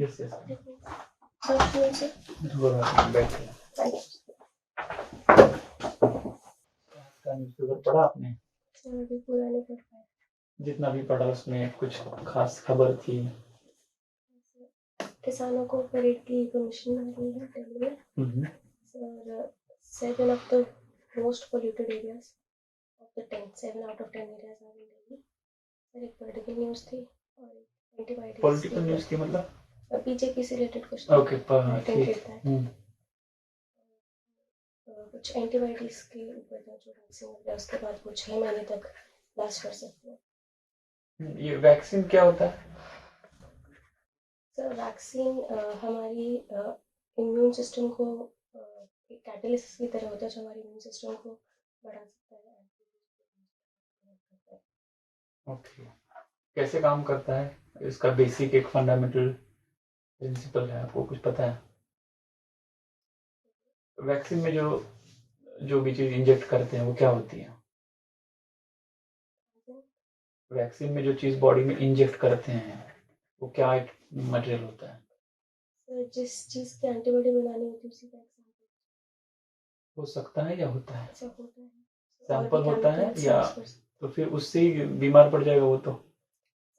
Yes yes sir बैठे। का newspaper पढ़ा आपने? अभी पूरा नहीं कर पाया। जितना भी पढ़ा उसमें कुछ खास खबर थी? किसानों को परेड की कमीशन मिल रही है दिल्ली में। Sir 7 of the most polluted areas of the 10, 7 out of 10 areas are in Delhi. Sir एक पॉलिटिकल न्यूज़ थी और एंटीबायोटिक्स पॉलिटिकल न्यूज़ की मतलब? बीजेपी से रिलेटेड कुछ ओके ठीक। कुछ एंटीबायोटिक्स के ऊपर था जो वैक्सीन वगैरह उसके बाद वो 6 महीने तक लास्ट कर सकते हैं। ये वैक्सीन क्या होता है? सर वैक्सीन हमारी इम्यून सिस्टम को एक कैटलिस्ट की तरह होता है जो हमारे इम्यून सिस्टम को बढ़ा सकता है। ओके, कैसे काम करता है? इसका बेसिक एक फंडामेंटल प्रिंसिपल है, आपको कुछ पता है? वैक्सीन में जो भी चीज इंजेक्ट करते हैं वो क्या होती है? वैक्सीन में जो चीज बॉडी में इंजेक्ट करते हैं वो क्या एक मटेरियल होता है? सर जिस चीज़ की एंटीबॉडी बनानी होती है उसी का हो सकता है या होता है? ऐसा होता है। सैंपल होता है chemicals या use कर सकते तो फिर उससे ही बीमार पड़ जाएगा वो तो?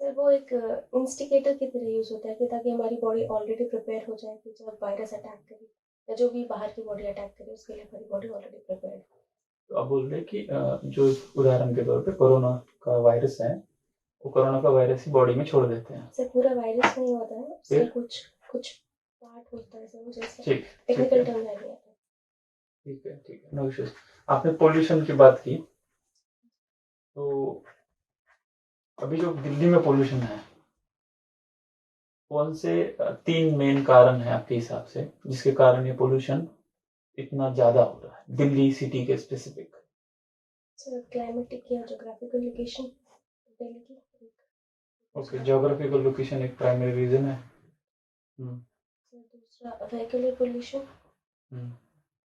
सर वो एक इंस्टिकेटर की तरह यूज होता है कि ताकि हमारी बॉडी ऑलरेडी प्रिपेयर हो जाए कि जब वायरस अटैक करे या जो भी बाहर की बॉडी अटैक करे उसके लिए हमारी बॉडी ऑलरेडी प्रिपेयर। तो आप बोल रहे कि जो उदाहरण के तौर पे कोरोना का वायरस है वो कोरोना का वायरस ही बॉडी में छोड़ देते हैं? सर पूरा वायरस नहीं होता है, फिर कुछ कुछ पार्ट होता है सर, जैसे ठीक टेक्निकल टर्म नहीं आता। ठीक है, नो इश्यूज। आपने पोल्यूशन की बात की, तो अभी जो दिल्ली में पोल्यूशन है कौन से 3 मेन कारण है आपके हिसाब से जिसके कारण ये पोल्यूशन इतना ज्यादा हो रहा है दिल्ली सिटी के स्पेसिफिक? सर क्लाइमेटिक या ज्योग्राफिकल लोकेशन दिल्ली की। ओके, ज्योग्राफिकल लोकेशन एक प्राइमरी रीजन है। सर दूसरा वेहिकुलर पोल्यूशन।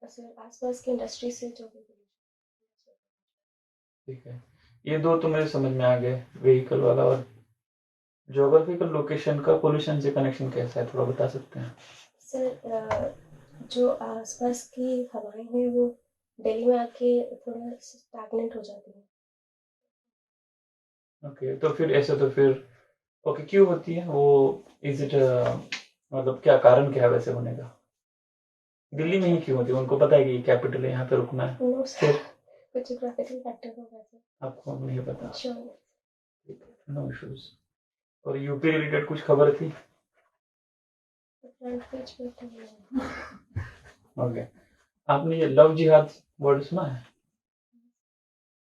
सर आसपास की इंडस्ट्री से जो भी pollution। ठीक है, ये दो तो मेरे समझ में आ गए, व्हीकल वाला। और ज्योग्राफिकल लोकेशन का पोल्यूशन से कनेक्शन कैसा है, थोड़ा बता सकते हैं? सर जो आसपास की हवाएं हैं वो दिल्ली में आके थोड़ा स्टैग्नेंट हो जाती है। ओके, तो फिर ऐसे तो फिर ओके क्यों होती है वो? इज इट मतलब क्या कारण क्या है वैसे होने का? दिल्ली में ही क्यों होती है? उनको पता है कि कैपिटल है, यहाँ पे रुकना है? नो सर कुछ ज्योग्राफिकल फैक्टर होगा सर। आपको नहीं पता? श्योर। ठीक है, नो इश्यूज। और यूपी रिलेटेड कुछ खबर थी? फ्रंट पेज पे तो नहीं है। ओके, आपने ये लव जिहाद वर्ड सुना है?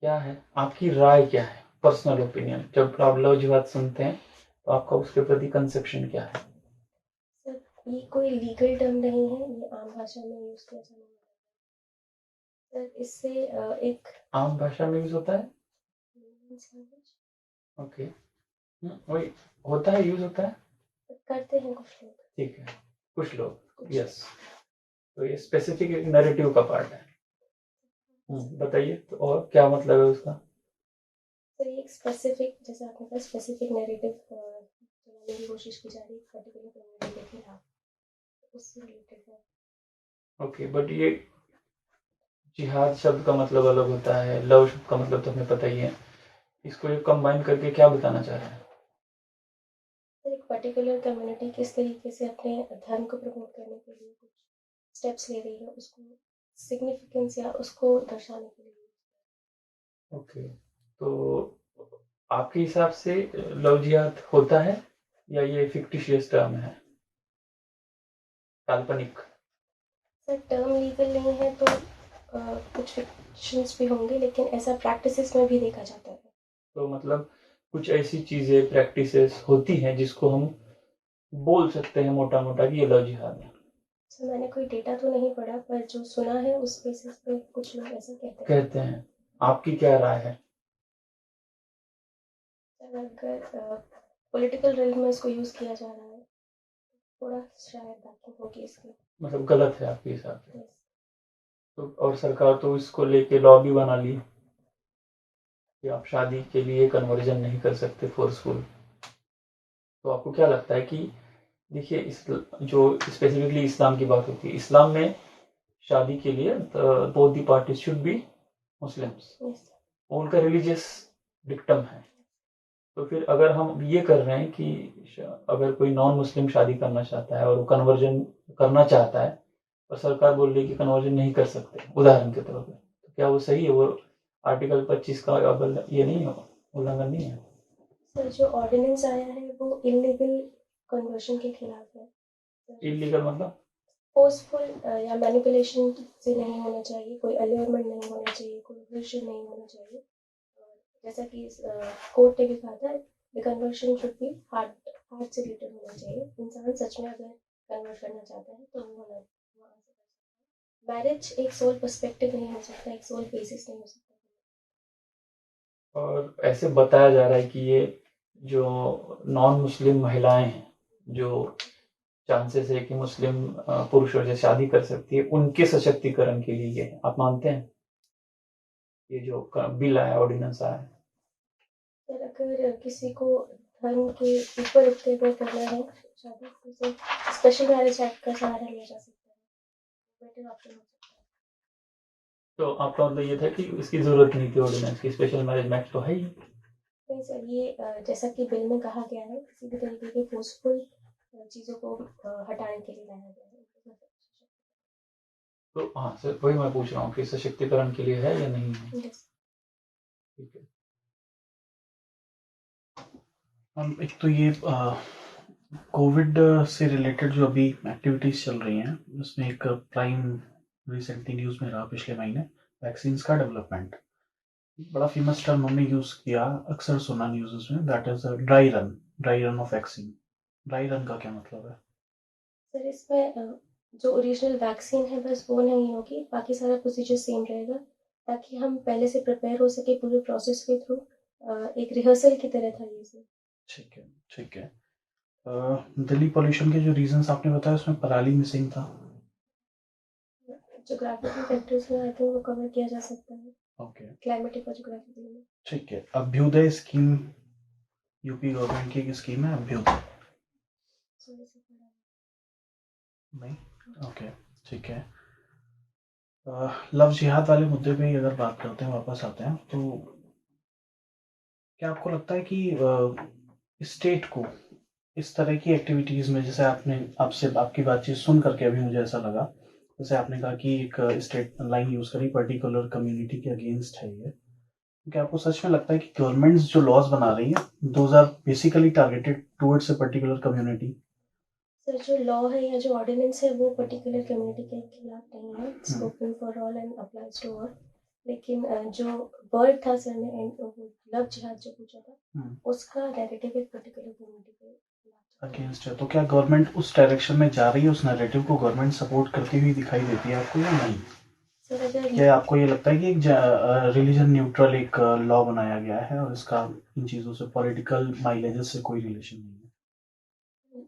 क्या है आपकी राय, क्या है पर्सनल ओपिनियन? जब आप लव जिहाद सुनते हैं तो आपका उसके प्रति कंसेप्शन क्या है? सर ये कोई लीगल टर्म नहीं है, ये आम भाषा में यूज किया जाने वाला है। सर इससे एक आम भाषा में यूज होता है? ओके, वही होता है, यूज होता है, करते हैं कुछ लोग। ठीक है, कुछ लोग, यस। तो ये स्पेसिफिक एक नैरेटिव का पार्ट है। बताइए तो, और क्या मतलब है उसका? सर ये एक स्पेसिफिक, जैसे आपने कहा स्पेसिफिक नैरेटिव चलाने की कोशिश की जा रही है पर्टिकुलर कम्युनिटी के खिलाफ, उससे रिलेटेड है। ओके, बट ये जिहाद शब्द का मतलब अलग होता है, लव शब्द का मतलब तो हमें पता ही है, इसको ये कंबाइन करके क्या बताना चाह रहे हैं? सर एक पर्टिकुलर कम्युनिटी किस तरीके से अपने धर्म को प्रमोट करने के लिए कुछ स्टेप्स ले रही है, उसको सिग्निफिकेंस या उसको दर्शाने के लिए। ओके, तो आपके हिसाब से लव जिहाद होता है या ये फिक्टिशियस टर्म है, काल्पनिक? सर टर्म लीगल नहीं है तो कुछ फिक्शंस भी होंगे, लेकिन ऐसा प्रैक्टिसेस में भी देखा जाता है। तो मतलब कुछ ऐसी चीजें प्रैक्टिसेस होती हैं जिसको हम बोल सकते हैं मोटा मोटा कि ये लव जिहाद है? सर मैंने कोई डेटा तो नहीं पढ़ा, पर जो सुना है उस बेसिस पे कुछ लोग ऐसा कहते हैं। आपकी क्या राय है? सर अगर पॉलिटिकल रेल में इसको यूज किया जा रहा है थोड़ा शायद बैकिंग होगी इसकी। मतलब गलत है आपके हिसाब से? तो और सरकार तो इसको लेके लॉ भी बना ली कि आप शादी के लिए कन्वर्जन नहीं कर सकते फोर्सफुल। तो आपको क्या लगता है कि देखिए जो स्पेसिफिकली इस्लाम की बात होती है, इस्लाम में शादी के लिए both the party should be Muslims, उनका रिलीजियस डिक्टम है। तो फिर अगर हम ये कर रहे हैं कि अगर कोई नॉन मुस्लिम शादी करना चाहता है और वो कन्वर्जन करना चाहता है और सरकार बोल रही है कि कन्वर्जन नहीं कर सकते, उदाहरण के तौर पे, तो क्या वो सही है? वो आर्टिकल 25 का ये नहीं है, उल्लंघन नहीं है? सर जो ऑर्डिनेंस आया है वो इलीगल कन्वर्शन के खिलाफ है। इलीगल मतलब फोर्सफुल या मैनिपुलेशन से नहीं होना चाहिए, कोई अल्योरमेंट नहीं होना चाहिए, कोई प्रेशर नहीं होना चाहिए। और जैसा कि कोर्ट ने भी कहा था, the conversion should be heart से रिलेटेड होना चाहिए। इंसान सच में अगर कन्वर्ट करना चाहता है तो वो होना वहाँ से कर सकता है। मैरिज एक सोल पर्सपेक्टिव नहीं हो सकता, एक सोल बेसिस नहीं हो सकता। और ऐसे बताया जा रहा है कि ये जो नॉन मुस्लिम महिलाएं हैं, जो चांसेस है कि मुस्लिम पुरुषों से शादी कर सकती है, उनके सशक्तिकरण के लिए ये है। आप मानते हैं ये जो बिल आया, ऑर्डिनेंस आया है? पर अगर किसी को धर्म के ऊपर उठते हुए करना है शादी, तो स्पेशल मैरिज एक्ट का सहारा लिया जा सकता है, बेटर ऑप्शन हो सकता है। तो आपका मतलब ये था कि इसकी जरूरत नहीं थी ऑर्डिनेंस की, स्पेशल मैरिज एक्ट तो है ही। नहीं सर, ये जैसा कि बिल में कहा गया है, किसी भी तरीके के फोर्सफुल चीज़ों को हटाने के लिए लाया गया है। तो हाँ सर, वही मैं पूछ रहा हूँ कि सशक्तिकरण के लिए है या नहीं है? Yes. ठीक है। एक तो ये कोविड से रिलेटेड जो अभी एक्टिविटीज चल रही हैं, उसमें एक प्राइम रिसेंटली न्यूज़ में रहा पिछले महीने, वैक्सीन का डेवलपमेंट। बड़ा फेमस टर्म हमने यूज़ किया, अक्सर सुना न्यूज़ में, that is dry run of vaccine. Dry run का क्या मतलब है? सर इसमें जो ओरिजिनल वैक्सीन है बस वो नहीं होगी, बाकी सारा प्रोसीजर सेम रहेगा, ताकि हम पहले से प्रिपेयर हो सके पूरे प्रोसेस के थ्रू। एक रिहर्सल की तरह था ये सर। ठीक है, ठीक है। दिल्ली पॉल्यूशन के जो रीजंस आपने बताया, उसमें पराली मिसिंग था। जोग्राफिकल फैक्टर्स में आई थिंक वो कवर किया जा सकता है, ओके, क्लाइमेटिक और जोग्राफिकल में। ठीक है। अभ्युदय स्कीम, यूपी गवर्नमेंट की एक स्कीम है अभ्युदय। सॉरी सर, पढ़ा नहीं, ओके, ठीक है। लव जिहाद वाले मुद्दे पे ही अगर बात करते हैं, वापस आते हैं, तो क्या आपको लगता है कि स्टेट को इस तरह की एक्टिविटीज में, जैसे आपसे आपकी बातचीत सुन करके अभी मुझे ऐसा लगा, जैसे आपने कहा कि एक स्टेट लाइन यूज करी, पर्टिकुलर कम्युनिटी के अगेंस्ट है ये, तो क्या आपको सच में लगता है कि गवर्नमेंट्स जो लॉज बना रही है, those are basically targeted towards a particular community? Sir जो लॉ है या जो ऑर्डिनेंस है वो पर्टिकुलर कम्युनिटी के खिलाफ नहीं है, it's open for all and applies to all. लेकिन जो वर्ड था सर ने लव जिहाद जो पूछा था, उसका नैरेटिव एक पर्टिकुलर कम्युनिटी के खिलाफ अगेंस्ट है, तो क्या गवर्नमेंट उस डायरेक्शन में जा रही है? उस नैरेटिव को गवर्नमेंट सपोर्ट करती हुई दिखाई देती है आपको या नहीं? सर अगर क्या आपको ये लगता है कि एक रिलीजन न्यूट्रल एक लॉ बनाया गया है और इसका इन चीज़ों से पॉलिटिकल माइलेजेस से कोई रिलेशन नहीं है?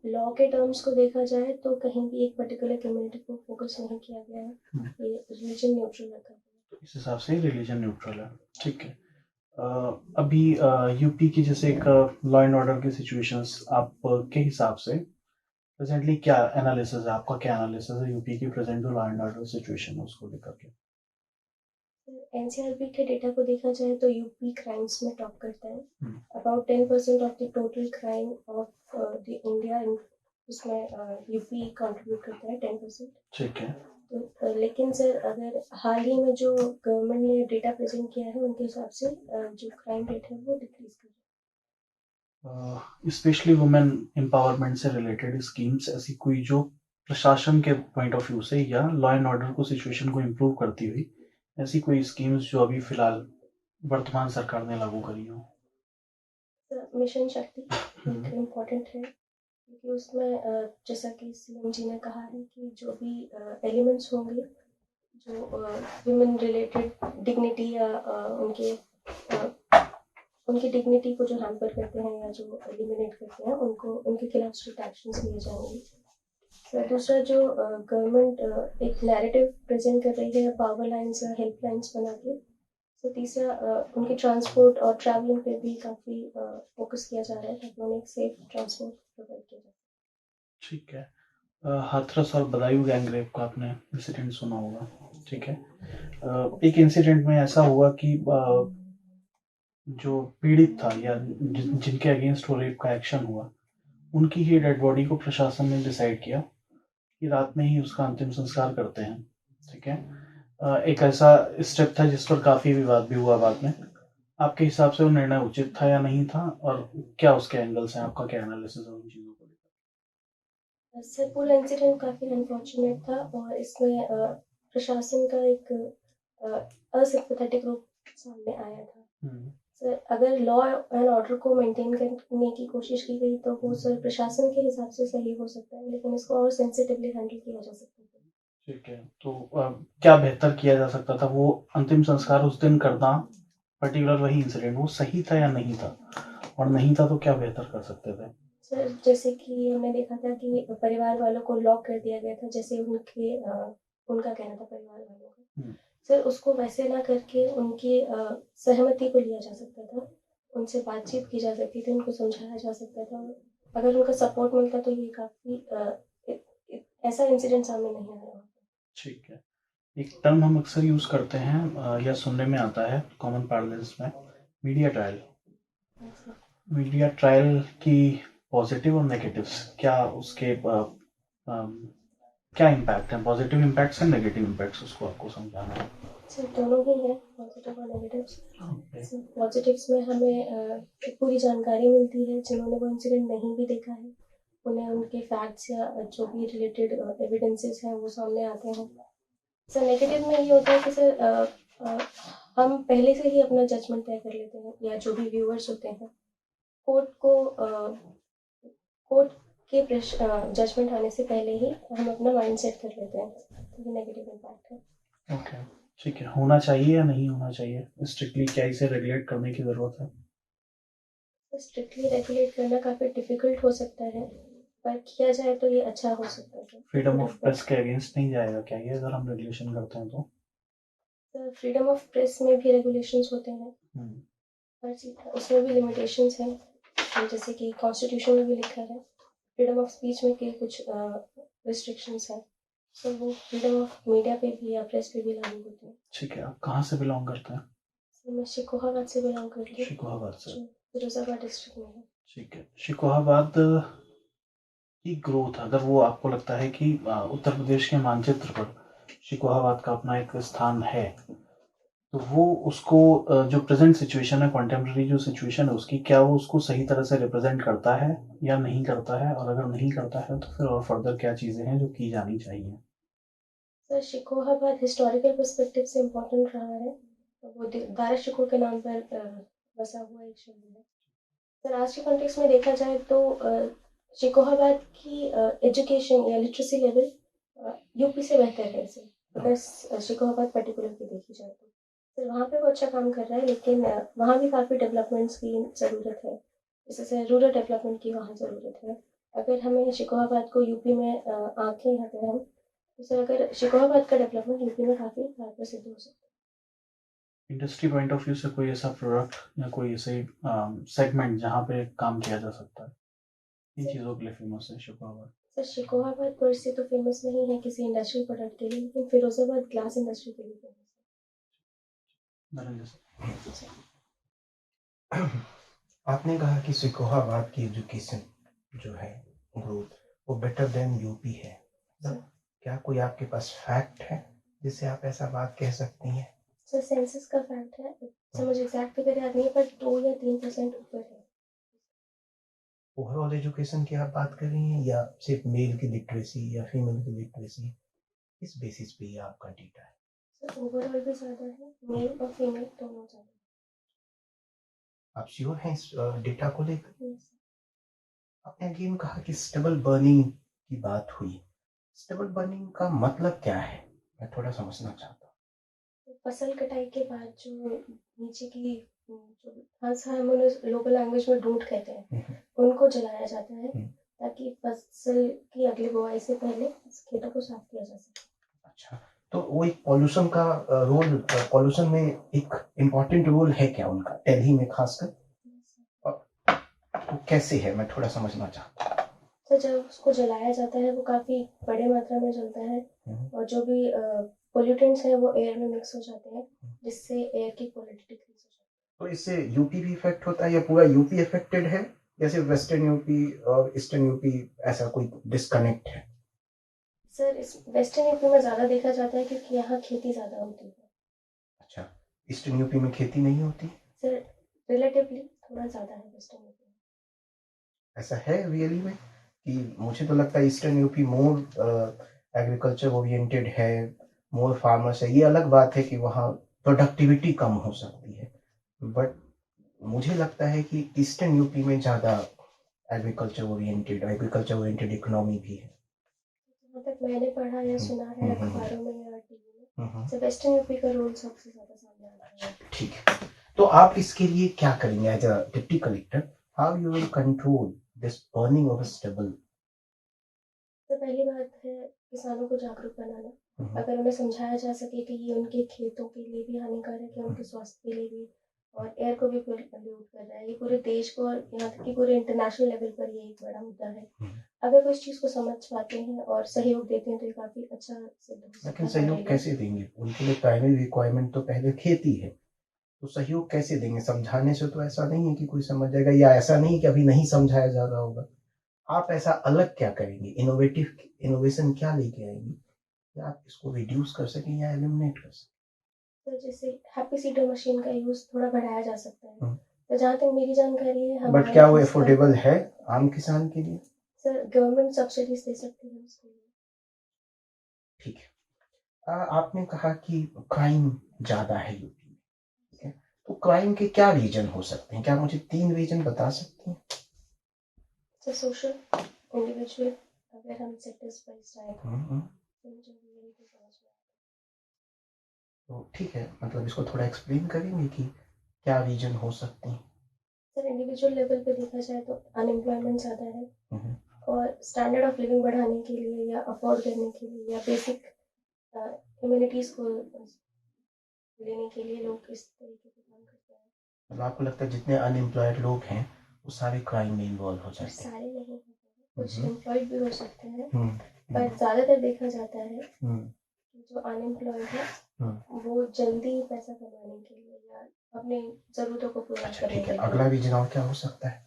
लॉ के टर्म्स को देखा जाए तो कहीं भी एक पर्टिकुलर कम्युनिटी को फोकस नहीं किया गया है, ये रिलीजन न्यूट्रल रखा गया है। तो इस हिसाब से रिलीजन न्यूट्रल है, ठीक है। अभी यूपी की जैसे एक लॉ एंड ऑर्डर की सिचुएशंस आपके हिसाब से प्रेजेंटली क्या एनालिसिस है? आपका क्या एनालिसिस है यूपी की प्रेजेंट जो लॉ एंड ऑर्डर सिचुएशन है उसको लेकर के? एनसीआरबी के डेटा को देखा जाए तो यूपी क्राइम्स में टॉप करता है। About 10% of the total crime of the India, उसमें यूपी कंट्रीब्यूट करता है 10%। ठीक है। तो लेकिन सर अगर हाल ही में जो गवर्नमेंट ने डेटा प्रेजेंट किया है उनके हिसाब से जो क्राइम रेट है वो डिक्रीज कर रहा है। स्पेशली वुमेन एम्पावरमेंट से रिलेटेड स्कीम्स ऐसी कोई जो प्रशासन के पॉइंट ऑफ व्यू से या लॉ एंड ऑर्डर को सिचुएशन को इम्प्रूव करती हुई, ऐसी कोई स्कीम्स जो अभी फिलहाल वर्तमान सरकार ने लागू करी हो? मिशन शक्ति एक इम्पोर्टेंट है, क्योंकि उसमें जैसा कि सीएम जी ने कहा है कि जो भी एलिमेंट्स होंगे जो वुमेन रिलेटेड डिग्निटी या उनकी डिग्निटी को जो हैम्पर करते हैं या जो एलिमिनेट करते हैं, उनके खिलाफ स्ट्रिक्ट एक्शंस लिए जाएंगे। तो दूसरा जो गवर्नमेंट एक नैरेटिव प्रेजेंट कर रही है पावर लाइन्स या हेल्प लाइन्स बना के, तो तीसरा उनके ट्रांसपोर्ट और ट्रैवलिंग पे भी काफ़ी फोकस किया जा रहा है ताकि उन्हें एक सेफ ट्रांसपोर्ट प्रोवाइड किया जाए। ठीक है। हाथरस और बदायूं गैंग रेप का आपने इंसिडेंट सुना होगा, ठीक है। एक इंसिडेंट में ऐसा हुआ कि जो पीड़ित था या जिनके अगेंस्ट वो रेप का एक्शन हुआ, उनकी ही डेड बॉडी को प्रशासन ने डिसाइड किया कि रात में ही उसका अंतिम संस्कार करते हैं, ठीक है। एक ऐसा स्टेप था जिस पर काफी विवाद भी हुआ बाद में। आपके हिसाब से वो निर्णय उचित था या नहीं था, और क्या उसके एंगल्स हैं, आपका क्या एनालिसिस है उन चीजों को लेकर? सर पूरा इंसिडेंट काफ़ी अनफॉर्चुनेट था और इसमें प्रशासन का एक असिम्पथेटिक रूप सामने आया था। सर अगर लॉ एंड ऑर्डर को मेंटेन करने की कोशिश की गई तो वो सर प्रशासन के हिसाब से सही हो सकता है, लेकिन इसको और सेंसिटिवली हैंडल किया जा सकता है। ठीक है, तो क्या बेहतर किया जा सकता था? वो अंतिम संस्कार उस दिन करना, पर्टिकुलर वही इंसिडेंट, वो सही था या नहीं था? और नहीं था तो क्या बेहतर कर सकते थे? सर जैसे कि हमने देखा था कि परिवार वालों को लॉक कर दिया गया था, जैसे उनका कहना था परिवार वालों का। सर उसको वैसे ना करके उनकी सहमति को लिया जा सकता था, उनसे बातचीत की जा सकती थी, उनको समझाया जा सकता था। अगर उनका सपोर्ट मिलता तो ये काफ़ी ऐसा इंसिडेंट सामने नहीं आया। ठीक है, एक टर्म हम अक्सर यूज करते हैं या सुनने में आता है कॉमन पार्लेंस में, मीडिया ट्रायल। मीडिया ट्रायल की पॉजिटिव और नेगेटिव्स, क्या उसके क्या इम्पैक्ट है? Positive impacts and negative impacts, उसको आपको समझाना है। सर दोनों ही है, पॉजिटिव और नेगेटिव। पॉजिटिव्स में हमें पूरी जानकारी मिलती है, जिन्होंने वो इंसिडेंट नहीं भी देखा है उन्हें उनके फैक्ट्स या जो भी रिलेटेड एविडेंसेस हैं वो सामने आते हैं। सर नेगेटिव में ये होता है कि सर हम पहले से ही अपना जजमेंट तय कर लेते हैं, या जो भी व्यूअर्स होते हैं कोर्ट के जजमेंट आने से पहले ही हम अपना माइंड सेट कर लेते हैं, तो ये नेगेटिव इम्पैक्ट है। ओके, ठीक है। होना चाहिए या नहीं होना चाहिए स्ट्रिक्टली? क्या इसे रेगुलेट करने की जरूरत है? स्ट्रिक्टली रेगुलेट करना काफ़ी डिफिकल्ट हो सकता है, पर किया जाए तो ये अच्छा हो सकता है। फ्रीडम ऑफ प्रेस के अगेंस्ट नहीं जाएगा क्या ये, अगर हम रेगुलेशन करते हैं तो? सर फ्रीडम ऑफ प्रेस में भी रेगुलेशंस होते हैं, हर चीज़ का उसमें भी लिमिटेशंस हैं, जैसे कि कॉन्स्टिट्यूशन में भी लिखा है फ्रीडम ऑफ स्पीच में के कुछ रिस्ट्रिक्शंस हैं, तो वो फ्रीडम ऑफ मीडिया पे भी या प्रेस पे भी लागू होते हैं। ठीक है, आप कहाँ से बिलोंग करते हैं? सर मैं शिकोहाबाद से बिलोंग करती हूँ, शिकोहाबाद से, फिरोजाबाद डिस्ट्रिक्ट में है। ठीक है। शिकोहाबाद की ग्रोथ, अगर वो आपको लगता है कि उत्तर प्रदेश के मानचित्र पर शिकोहाबाद का अपना एक स्थान है, तो वो उसको जो प्रेजेंट सिचुएशन है, कॉन्टेम्प्रेरी जो सिचुएशन है उसकी, क्या वो उसको सही तरह से रिप्रेजेंट करता है या नहीं करता है? और अगर नहीं करता है तो फिर और फर्दर क्या चीज़ें हैं जो की जानी चाहिए? सर शिकोहाबाद हिस्टोरिकल पर्सपेक्टिव से इम्पोर्टेंट रहा है, वो दारा शिकोह के नाम पर बसा हुआ एक शहर है। सर आज के कॉन्टेक्स्ट में देखा जाए तो शिकोहाबाद की एजुकेशन या लिटरेसी लेवल यूपी से बेहतर है सर, अगर शिकोहाबाद पर्टिकुलर की देखी जाए तो। सर वहाँ पे वो अच्छा काम कर रहा है, लेकिन वहाँ भी काफ़ी डेवलपमेंट्स की ज़रूरत है, जैसे रूरल डेवलपमेंट की वहाँ ज़रूरत है। अगर हमें शिकोहाबाद को यूपी में आँखें अगर हम तो सर अगर शिकोहाबाद का डेवलपमेंट यूपी में काफ़ी कारगर सिद्ध हो सकता है। इंडस्ट्री पॉइंट ऑफ व्यू से कोई ऐसा प्रोडक्ट या कोई ऐसे सेगमेंट जहाँ पे काम किया जा सकता है, इन चीज़ों के लिए फेमस है शिकोहाबाद? सर शिकोहाबाद पर से तो फेमस नहीं है किसी इंडस्ट्रियल प्रोडक्ट के लिए, लेकिन फिरोजाबाद ग्लास इंडस्ट्री के लिए फेमस है। आपने कहा कि शिकोहाबाद की एजुकेशन जो है ग्रोथ वो बेटर देन यूपी है, क्या कोई आपके पास फैक्ट है जिससे आप ऐसा बात कह सकती हैं? सर सेंसस का फैक्ट है, सर मुझे एग्जैक्ट फिगर याद नहीं है, पर 2 या 3% ऊपर है। ओवरऑल एजुकेशन की आप बात कर रही हैं या सिर्फ मेल की लिटरेसी या फीमेल की लिटरेसी, इस बेसिस पे ये आपका डेटा है? सर ओवरऑल भी ज़्यादा है, मेल और फीमेल दोनों ज़्यादा है। आप श्योर हैं इस डेटा को लेकर? Yes, आपने अगेन कहा कि स्टेबल बर्निंग की बात हुई, स्टेबल बर्निंग का मतलब क्या है, मैं थोड़ा समझना चाहता हूँ। फसल कटाई के बाद जो नीचे की जो घास है, हम उन्हें लोकल लैंग्वेज में डूंट कहते हैं, उनको जलाया जाता है ताकि फसल की अगली बुआई से पहले खेतों को साफ किया जा सके। अच्छा, तो वो एक पॉल्यूशन का रोल, पॉल्यूशन में एक इम्पोर्टेंट रोल है क्या उनका, दिल्ली में खासकर? तो कैसे है, मैं थोड़ा समझना चाहता हूँ। तो जब उसको जलाया जाता है वो काफ़ी बड़े मात्रा में जलता है और जो भी पोल्यूटेंट्स हैं वो एयर में मिक्स हो जाते हैं जिससे एयर की क्वालिटी डिक्रीज हो जाती है। तो इससे यूपी भी इफेक्ट होता है या पूरा यूपी इफेक्टेड है या सिर्फ वेस्टर्न यूपी और ईस्टर्न यूपी ऐसा कोई डिस्कनेक्ट है? सर इस वेस्टर्न यूपी में ज़्यादा देखा जाता है क्योंकि यहाँ खेती ज़्यादा होती है। अच्छा, ईस्टर्न यूपी में खेती नहीं होती? सर रिलेटिवली थोड़ा ज़्यादा है वेस्टर्न यूपी में। ऐसा है रियली में? कि मुझे तो लगता है ईस्टर्न यूपी मोर एग्रीकल्चर ओरिएंटेड है, मोर फार्मर्स है। ये अलग बात है कि वहाँ प्रोडक्टिविटी कम हो सकती है, बट मुझे लगता है कि ईस्टर्न यूपी में ज़्यादा एग्रीकल्चर ओरिएंटेड इकोनॉमी भी है। जहाँ तक मैंने पढ़ा या सुना है अखबारों में या टीवी में, हम्म, तो वेस्टर्न यूपी का रोल सबसे ज़्यादा सामने आता है। ठीक है, तो आप इसके लिए क्या करेंगे as a deputy collector? How you will control this burning of stubble? तो पहली बात है किसानों को जागरूक बनाना। अगर उन्हें समझाया जा सके कि ये उनके खेतों के लिए भी हानिकारक है, उनके स्वास्थ्य के लिए भी, और एयर को भी पोल्यूट कर रहा है, ये पूरे देश को और यहाँ तक कि पूरे इंटरनेशनल लेवल पर ये एक बड़ा मुद्दा है। अगर वो इस चीज़ को समझ पाते हैं और सहयोग देते हैं तो ये काफ़ी अच्छा सिद्ध हो सकता है। लेकिन सहयोग कैसे देंगे? उनके लिए प्राइमरी रिक्वायरमेंट तो पहले खेती है, तो सहयोग कैसे देंगे? समझाने से तो ऐसा नहीं है कि कोई समझ जाएगा, या ऐसा नहीं कि अभी नहीं समझाया जा रहा होगा। आप ऐसा अलग क्या करेंगे? इनोवेशन क्या लेके आएंगे कि आप इसको रिड्यूस कर सकें या एलिमिनेट कर सकें? तो जैसे हैप्पी सीडर मशीन का यूज़ थोड़ा बढ़ाया जा सकता है। तो जहाँ तक मेरी जानकारी है बट क्या वो अफोर्डेबल है आम किसान के लिए? सर गवर्नमेंट सब्सिडीज दे सकती है उसके लिए। ठीक है, आपने कहा कि क्राइम ज्यादा है यूपी में, ठीक है, तो क्राइम के क्या रीजन हो सकते हैं? क्या मुझे 3 रीजन बता सकते हैं? सर सोशल, इंडिविजुअल, अगर हम सेक्टर्स वाइज जाएं तो मुझे यही तो समझ में आता तो ठीक है, मतलब इसको थोड़ा एक्सप्लेन करेंगे कि क्या रीजन हो सकते हैं? है। सर इंडिविजुअल लेवल पे देखा जाए तो अनएम्प्लॉयमेंट ज़्यादा है और स्टैंडर्ड ऑफ लिविंग बढ़ाने के लिए या अफोर्ड करने के लिए या बेसिक ह्यूमैनिटीज़ को लेने के लिए लोग इस तरीके से काम करते हैं। मतलब आपको लगता है जितने अनएम्प्लॉयड लोग हैं वो सारे क्राइम में इन्वॉल्व हो और जाते हैं? सारे नहीं होते हैं, कुछ एम्प्लॉयड भी हो सकते हैं, हम्म पर ज़्यादातर देखा जाता है हम्म कि जो अनएम्प्लॉयड है हम्म वो जल्दी पैसा कमाने के लिए या अपनी ज़रूरतों को पूरा अच्छा, करने ठीक के है, लिए अगला रीजन और क्या हो सकता है?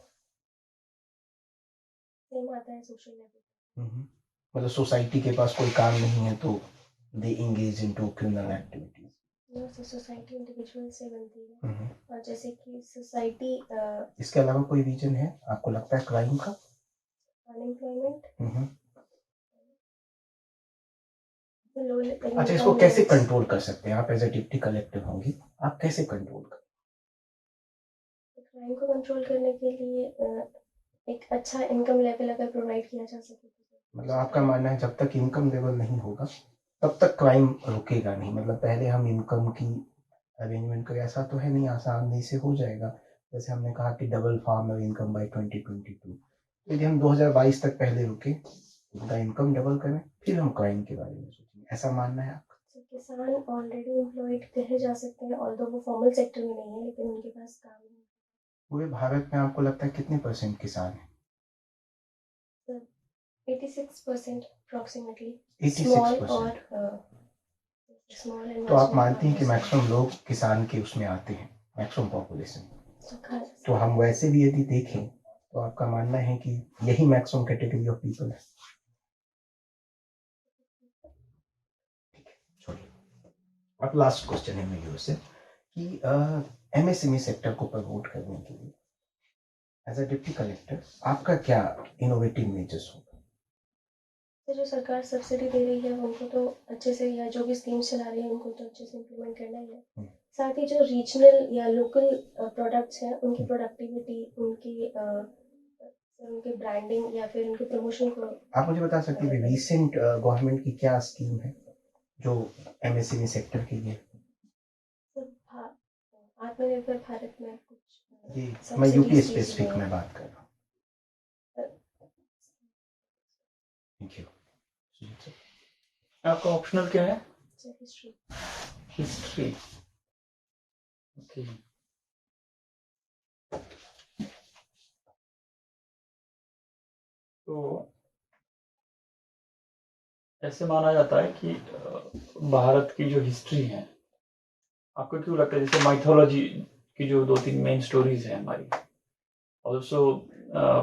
सेम आता है सोशल लेवल। मतलब सोसाइटी के पास कोई काम नहीं है तो they engage into criminal activities. Society individual से बनती है और जैसे कि सोसाइटी इसके अलावा कोई रीजन है आपको लगता है क्राइम का? अनएम्प्लॉयमेंट, अच्छा, इसको कैसे कंट्रोल कर सकते हैं आप एज ए डिप्टी कलेक्टर होंगी? आप कैसे कंट्रोल कर? क्राइम को कंट्रोल करने के लिए एक अच्छा इनकम लेवल अगर प्रोवाइड किया जा सके तो। मतलब आपका मानना है जब तक इनकम लेवल नहीं होगा तब तक क्राइम रुकेगा नहीं? मतलब पहले हम इनकम की अरेंजमेंट करें, ऐसा तो है नहीं आसानी से हो जाएगा। जैसे हमने कहा कि डबल फार्मर इनकम बाय 2022, यदि हम 2022 तक पहले रुके, उनका इनकम डबल करें, फिर हम क्राइम के बारे में सोचेंगे, ऐसा मानना है आपका? किसान ऑलरेडी एम्प्लॉयड कहे जा सकते हैं, ऑल्दो वो फॉर्मल सेक्टर में नहीं है लेकिन उनके पास काम है। पूरे भारत में आपको लगता है कितने % किसान हैं? 86% अप्रॉक्सीमेटली 86%। और स्मॉल एंड तो आप मानती हैं कि मैक्सिमम लोग किसान के उसमें आते हैं, मैक्सिमम पॉपुलेशन? तो हम वैसे भी यदि देखें तो आपका मानना है कि यही मैक्सिमम कैटेगरी ऑफ पीपल है? अब लास्ट क्वेश्चन है मेरी से कि एमएसएमई सेक्टर को प्रमोट करने के लिए एज अ डिप्टी कलेक्टर आपका क्या इनोवेटिव मेजर्स होगा? तो जो सरकार सब्सिडी दे रही है उनको तो अच्छे से, या जो भी स्कीम्स चला रही है उनको तो अच्छे से इम्प्लीमेंट करना ही है। साथ ही जो रीजनल या लोकल प्रोडक्ट्स हैं उनकी प्रोडक्टिविटी, उनके ब्रांडिंग या फिर उनके प्रमोशन को। आप मुझे बता सकते हैं रिसेंट गवर्नमेंट की क्या स्कीम है जो एमएसएमई सेक्टर के लिए? आत्मनिर्भर भारत में कुछ जी, मैं यूपी स्पेसिफिक में बात कर रहा हूँ। Thank you. आपका ऑप्शनल क्या है? हिस्ट्री। History, okay. तो ऐसे माना जाता है कि भारत की जो हिस्ट्री है, आपको क्यों लगता है, जैसे माइथोलॉजी की जो 2-3 मेन स्टोरीज है हमारी, ऑल्सो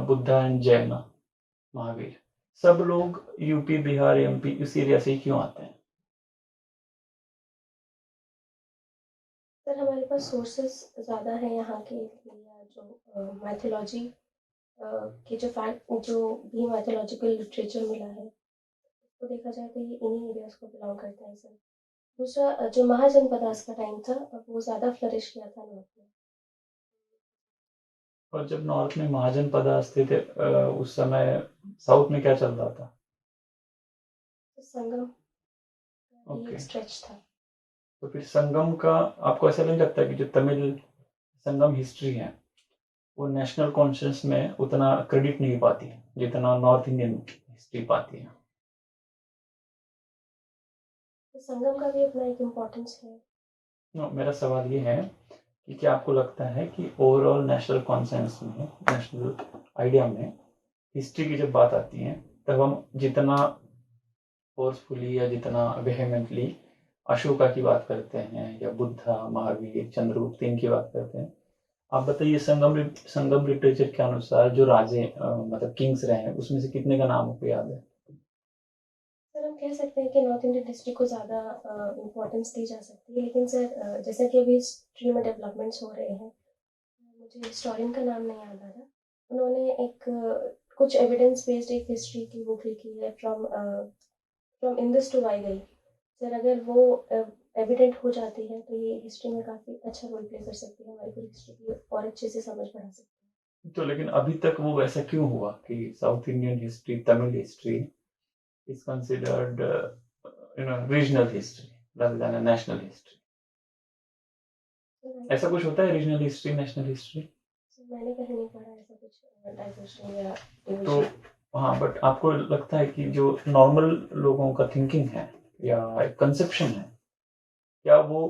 बुद्धा एंड जैन, महावीर, सब लोग यूपी, बिहार, एमपी इस एरिया से ही क्यों आते हैं? सर हमारे पास सोर्सेस ज़्यादा हैं यहाँ के लिए, जो माइथोलॉजी के जो फैक्ट, जो भी माइथोलॉजिकल लिटरेचर मिला है, तो देखा जाए तो ये इन्हीं एरियाज को बिलोंग करता है सर। दूसरा जो महाजनपदास का टाइम था, वो ज़्यादा फ्लरिश किया था नॉर्थ में। और जब नॉर्थ में महाजनपद थे उस समय साउथ में क्या चल रहा था? तो संगम का ओके, एक स्ट्रेच था। तो फिर संगम का आपको ऐसा नहीं लगता कि जो तमिल संगम हिस्ट्री है वो नेशनल कॉन्शियस में उतना क्रेडिट नहीं पाती है जितना नॉर्थ इंडियन हिस्ट्री पाती है? तो संगम का भी अपना एक इम्पोर्टेंस है। मेरा सवाल ये है कि क्या आपको लगता है कि ओवरऑल नेशनल कॉन्सेंस में, नेशनल आइडिया में हिस्ट्री की जब बात आती है तब हम जितना फोर्सफुली या जितना वेहेमेंटली अशोका की बात करते हैं या बुद्धा, महावीर, चंद्रगुप्त इनकी बात करते हैं, आप बताइए संगम लिटरेचर के अनुसार जो राजे मतलब किंग्स रहे हैं उसमें से कितने का नाम आपको याद है? सर हम कह सकते हैं कि नॉर्थ इंडियन हिस्ट्री को ज़्यादा इम्पोर्टेंस दी जा सकती है, लेकिन सर जैसा कि अभी हिस्ट्री में डेवलपमेंट्स हो रहे हैं, मुझे हिस्टोरियन का नाम नहीं याद आ रहा, उन्होंने एक कुछ एविडेंस बेस्ड एक हिस्ट्री की बुक लिखी है, फ्रॉम इंदस टू वाईगई। सर अगर वो एविडेंट हो जाती है तो ये हिस्ट्री में काफ़ी अच्छा रोल प्ले कर सकती है, हमारी पूरी हिस्ट्री की और अच्छे से समझ बढ़ा सकती है। तो लेकिन अभी तक वो वैसा क्यों हुआ कि south Indian history, Tamil history is considered regional history rather than a national history? तो ऐसा कुछ होता है रीजनल हिस्ट्री, नेशनल हिस्ट्री? मैंने कहीं नहीं पढ़ा ऐसा कुछ डाइवर्शन या तो डिवीजन। हाँ, बट आपको लगता है कि जो नॉर्मल लोगों का थिंकिंग है या एक कंसेप्शन है, क्या वो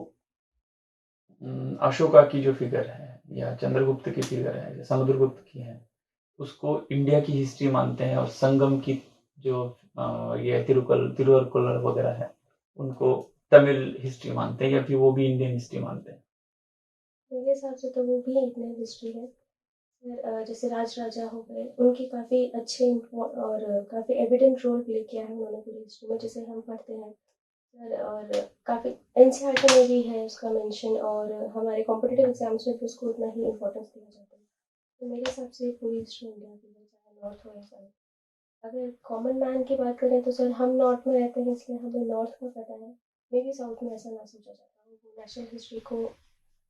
अशोका की जो फिगर है या चंद्रगुप्त की फिगर है या समुद्रगुप्त की है उसको इंडिया की हिस्ट्री मानते हैं, और संगम की जो ये तिरुवरुकुलर वगैरह है उनको तमिल हिस्ट्री मानते हैं, या फिर वो भी इंडियन हिस्ट्री मानते हैं? मेरे हिसाब से तो वो भी इंडियन हिस्ट्री है। फिर जैसे राज राजा हो गए, उनकी काफ़ी अच्छे और काफ़ी एविडेंट रोल प्ले किया है उन्होंने पूरी हिस्ट्री में, जिसे हम पढ़ते हैं सर, और काफ़ी एनसीईआरटी में भी है उसका मेंशन, और हमारे कॉम्पिटिटिव एग्जाम्स में भी उसको उतना ही इम्पोर्टेंस दिया जाता है। तो मेरे हिसाब से पूरी हिस्ट्री इंडिया की है, चाहे नॉर्थ हो या साउथ। अगर कॉमन मैन की बात करें तो सर हम नॉर्थ में रहते हैं, इसलिए हमें नॉर्थ का पता है, मे बी साउथ में ऐसा ना सोचा जाता हो, वो नेशनल हिस्ट्री को,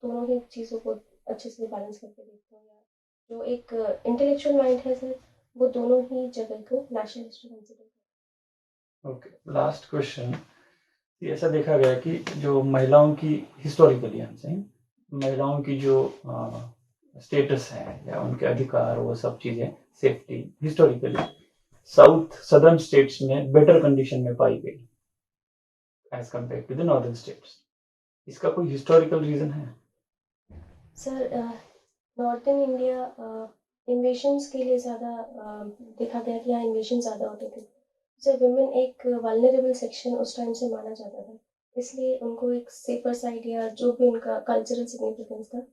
दोनों ही चीज़ों को अच्छे से बैलेंस करके देखते हो, या जो एक इंटेलेक्चुअल माइंड है सर, वो दोनों ही जगह को नेशनल हिस्ट्री कंसिडर करते ओके, लास्ट क्वेश्चन। ऐसा देखा गया कि जो महिलाओं की हिस्टोरिकली हम सही महिलाओं की जो स्टेटस है या उनके अधिकार, वो सब चीजें, safety, historically south southern states में बेटर कंडीशन में पाई गई as compare to the northern states. इसका कोई हिस्टोरिकल रीजन है? सर नॉर्थन इंडिया इन्वेशंस के लिए ज़्यादा देखा गया कि यहाँ इन्वेशन ज़्यादा होते थे, जब वुमेन एक वल्नरेबल सेक्शन उस टाइम से माना जाता था, इसलिए उनको एक सेफर साइड या जो भी उनका कल्चरल सिग्निफिकेंस था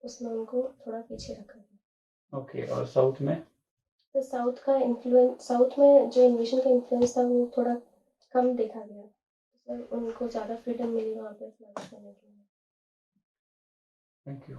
उसमें उनको थोड़ा पीछे रखा गया। ओके, और साउथ में? तो साउथ में जो इन्वेशन का इन्फ्लुएंस था वो थोड़ा कम देखा गया, सर उनको ज़्यादा फ्रीडम मिली वहाँ पे फ्लरिश करने के लिए। Thank you.